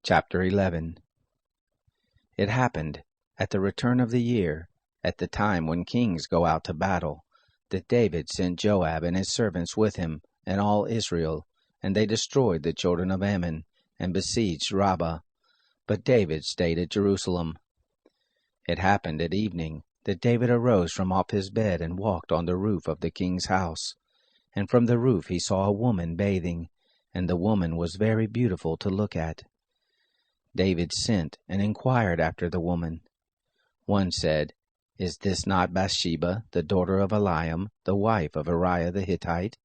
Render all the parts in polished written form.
Chapter 11. It happened, at the return of the year, at the time when kings go out to battle, that David sent Joab and his servants with him, and all Israel, and they destroyed the children of Ammon, and besieged Rabbah. But David stayed at Jerusalem. It happened at evening, that David arose from off his bed and walked on the roof of the king's house. And from the roof he saw a woman bathing, and the woman was very beautiful to look at. David sent and inquired after the woman. One said, "Is this not Bathsheba, the daughter of Eliam, the wife of Uriah the Hittite?"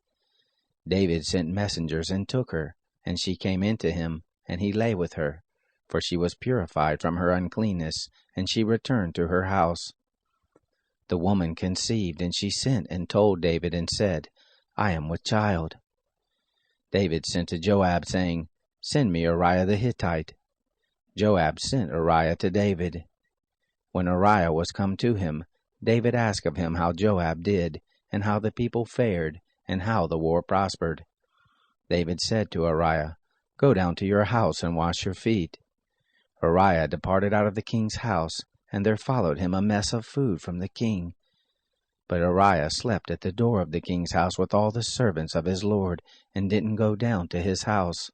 David sent messengers and took her, and she came into him, and he lay with her, for she was purified from her uncleanness, and she returned to her house. The woman conceived, and she sent and told David and said, "I am with child." David sent to Joab, saying, "Send me Uriah the Hittite." Joab sent Uriah to David. When Uriah was come to him, David asked of him how Joab did, and how the people fared, and how the war prospered. David said to Uriah, "Go down to your house and wash your feet." Uriah departed out of the king's house, and there followed him a mess of food from the king. But Uriah slept at the door of the king's house with all the servants of his lord, and didn't go down to his house.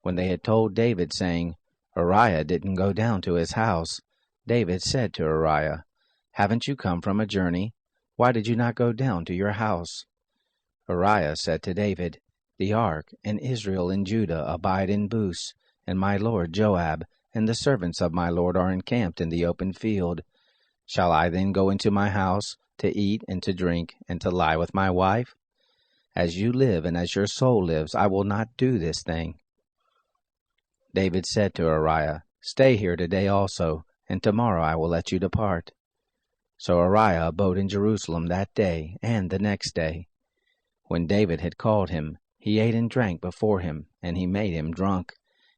When they had told David, saying, "Uriah didn't go down to his house," David said to Uriah, "Haven't you come from a journey? Why did you not go down to your house?" Uriah said to David, "The ark and Israel and Judah abide in Bus, and my lord Joab and the servants of my lord are encamped in the open field. Shall I then go into my house to eat and to drink and to lie with my wife? As you live and as your soul lives, I will not do this thing." David said to Uriah, "Stay here today also, and tomorrow I will let you depart." So Uriah abode in Jerusalem that day and the next day. When David had called him, he ate and drank before him, and he made him drunk.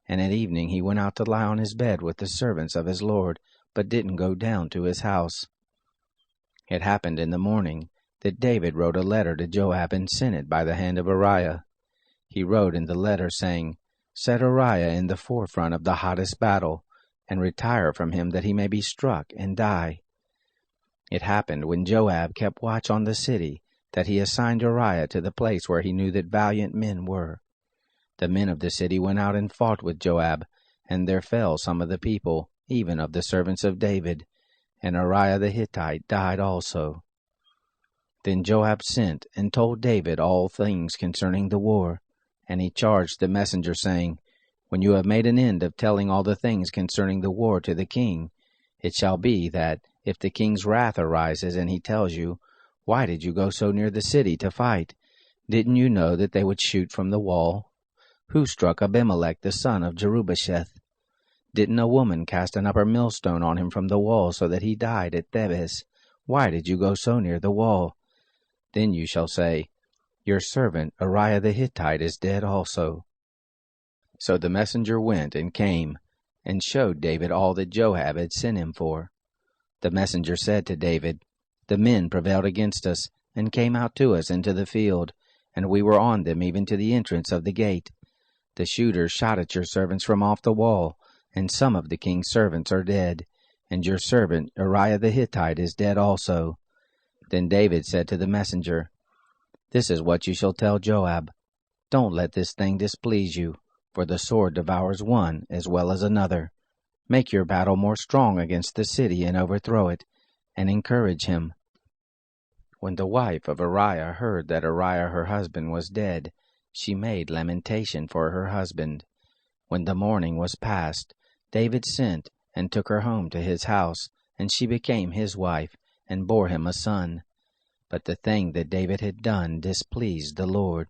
And at evening he went out to lie on his bed with the servants of his lord, but didn't go down to his house. It happened in the morning that David wrote a letter to Joab and sent it by the hand of Uriah. He wrote in the letter, saying, "Set Uriah in the forefront of the hottest battle, and retire from him that he may be struck and die." It happened when Joab kept watch on the city, that he assigned Uriah to the place where he knew that valiant men were. The men of the city went out and fought with Joab, and there fell some of the people, even of the servants of David, and Uriah the Hittite died also. Then Joab sent and told David all things concerning the war. And he charged the messenger, saying, "When you have made an end of telling all the things concerning the war to the king, it shall be that, if the king's wrath arises, and he tells you, 'Why did you go so near the city to fight? Didn't you know that they would shoot from the wall? Who struck Abimelech the son of Jerubbesheth? Didn't a woman cast an upper millstone on him from the wall, so that he died at Thebez? Why did you go so near the wall?' Then you shall say, 'Your servant Uriah the Hittite is dead also.'" So the messenger went and came, and showed David all that Joab had sent him for. The messenger said to David, "The men prevailed against us, and came out to us into the field, and we were on them even to the entrance of the gate. The shooters shot at your servants from off the wall, and some of the king's servants are dead, and your servant Uriah the Hittite is dead also." Then David said to the messenger, "This is what you shall tell Joab. Don't let this thing displease you, for the sword devours one as well as another. Make your battle more strong against the city and overthrow it, and encourage him." When the wife of Uriah heard that Uriah her husband was dead, she made lamentation for her husband. When the mourning was past, David sent and took her home to his house, and she became his wife, and bore him a son. But the thing that David had done displeased the Lord.